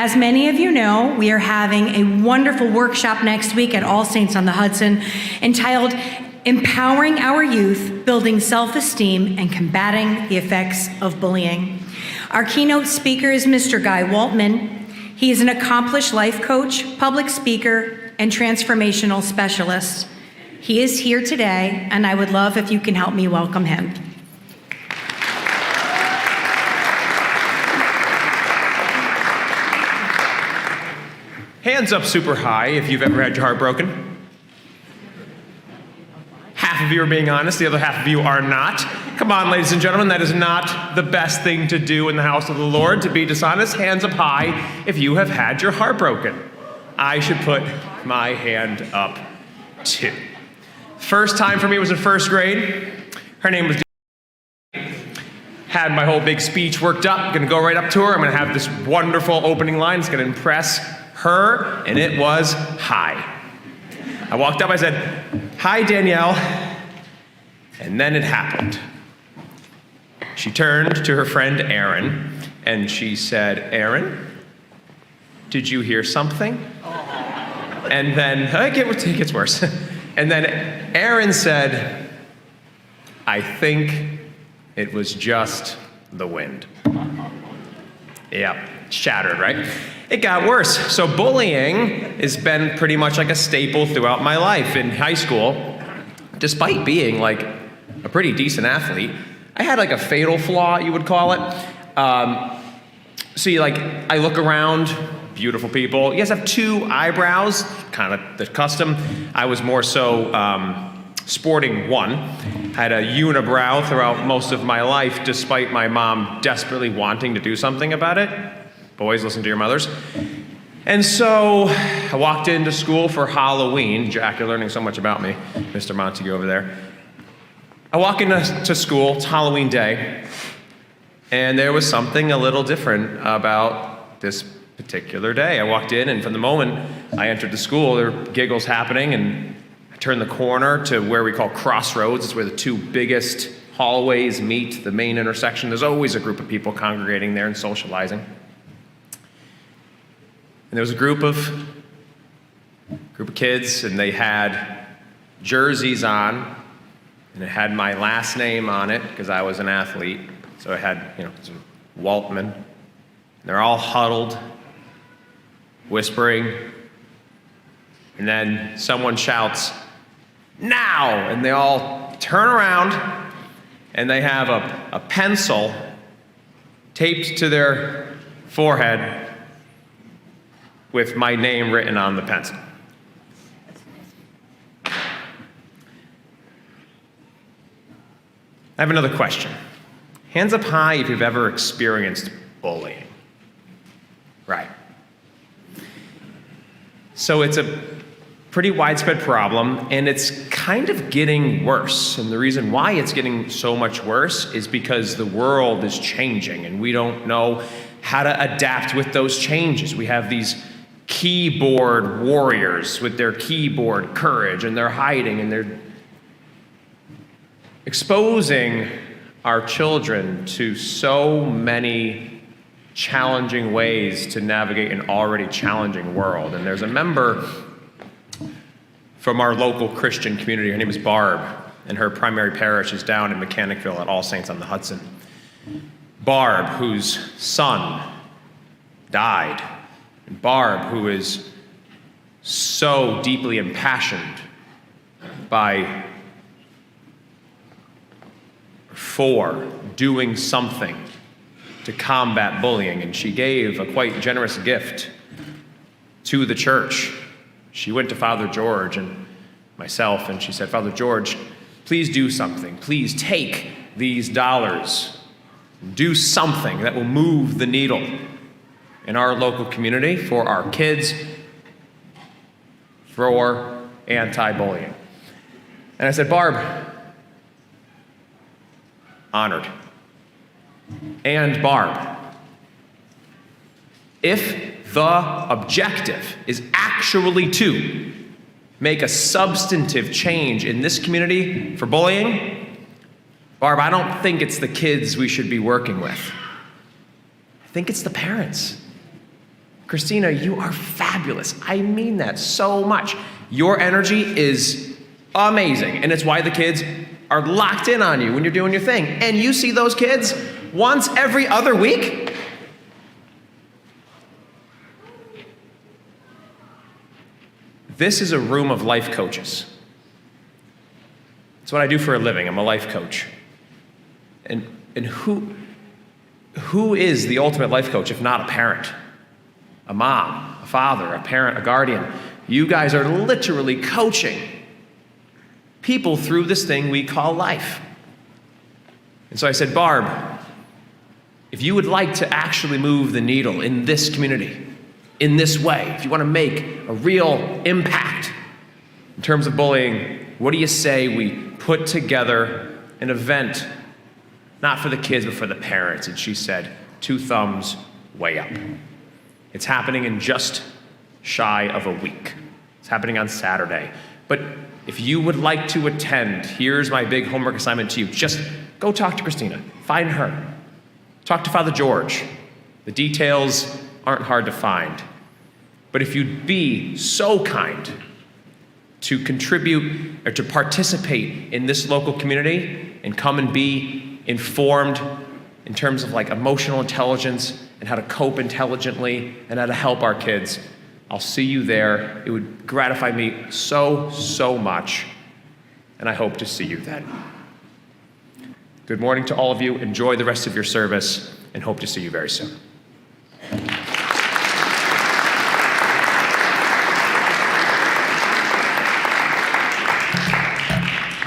As many of you know, we are having a wonderful workshop next week at All Saints on the Hudson entitled Empowering Our Youth, Building Self-Esteem, and Combating the Effects of Bullying. Our keynote speaker is Mr. Guy Waltman. He is an accomplished life coach, public speaker, and transformational specialist. He is here today, and I would love if you can help me welcome him. Hands up super high if you've ever had your heart broken. Half of you are being honest, the other half of you are not. Come on, ladies and gentlemen, that is not the best thing to do in the house of the Lord, to be dishonest. Hands up high if you have had your heart broken. I should put my hand up too. First time for me was in first grade. Her name was had my whole big speech worked up. Gonna go right up to her. I'm gonna have this wonderful opening line. It's gonna impress her, and it was hi. I walked up, I said, "Hi, Danielle." And then it happened. She turned to her friend Erin, and she said, "Erin, did you hear something?" And then, it gets worse. And then Erin said, "I think it was just the wind." Yep, shattered, right? It got worse. So bullying has been pretty much like a staple throughout my life. In high school, despite being like a pretty decent athlete, I had like a fatal flaw, you would call it. I look around, beautiful people. You guys have two eyebrows, kind of the custom. I was more so sporting one. I had a unibrow throughout most of my life, despite my mom desperately wanting to do something about it. Boys, listen to your mothers. And so I walked into school for Halloween. Jack, you're learning so much about me, Mr. Montague over there. I walk into school, it's Halloween day, and there was something a little different about this particular day. I walked in, and from the moment I entered the school, there were giggles happening, and I turned the corner to where we call Crossroads. It's where the two biggest hallways meet, the main intersection. There's always a group of people congregating there and socializing. And there was a group of kids, and they had jerseys on, and it had my last name on it because I was an athlete. So it had, Waltman. And they're all huddled, whispering. And then someone shouts, "Now!" And they all turn around, and they have a pencil taped to their forehead with my name written on the pencil. I have another question. Hands up high if you've ever experienced bullying. Right. So it's a pretty widespread problem, and it's kind of getting worse. And the reason why it's getting so much worse is because the world is changing, and we don't know how to adapt with those changes. We have these keyboard warriors with their keyboard courage, and they're hiding, and they're exposing our children to so many challenging ways to navigate an already challenging world. And there's a member from our local Christian community. Her name is Barb, and her primary parish is down in Mechanicville at All Saints on the Hudson. Barb, whose son died, and Barb, who is so deeply impassioned for doing something to combat bullying, and she gave a quite generous gift to the church. She went to Father George and myself, and she said, "Father George, please do something. Please take these dollars, do something that will move the needle in our local community for our kids, for anti-bullying." And I said, "Barb, honored. And Barb, if the objective is actually to make a substantive change in this community for bullying, Barb, I don't think it's the kids we should be working with. I think it's the parents. Christina, you are fabulous. I mean that so much. Your energy is amazing, and it's why the kids are locked in on you when you're doing your thing. And you see those kids once every other week? This is a room of life coaches. It's what I do for a living. I'm a life coach. And who is the ultimate life coach if not a parent? A mom, a father, a parent, a guardian. You guys are literally coaching people through this thing we call life. And so I said, Barb, if you would like to actually move the needle in this community, in this way, if you want to make a real impact in terms of bullying, what do you say we put together an event, not for the kids, but for the parents? And she said, 2 thumbs way up. It's happening in just shy of a week. It's happening on Saturday. But if you would like to attend, here's my big homework assignment to you. Just go talk to Christina. Find her. Talk to Father George. The details aren't hard to find. But if you'd be so kind to contribute or to participate in this local community and come and be informed in terms of like emotional intelligence and how to cope intelligently and how to help our kids, I'll see you there. It would gratify me so, so much, and I hope to see you then. Good morning to all of you. Enjoy the rest of your service, and hope to see you very soon.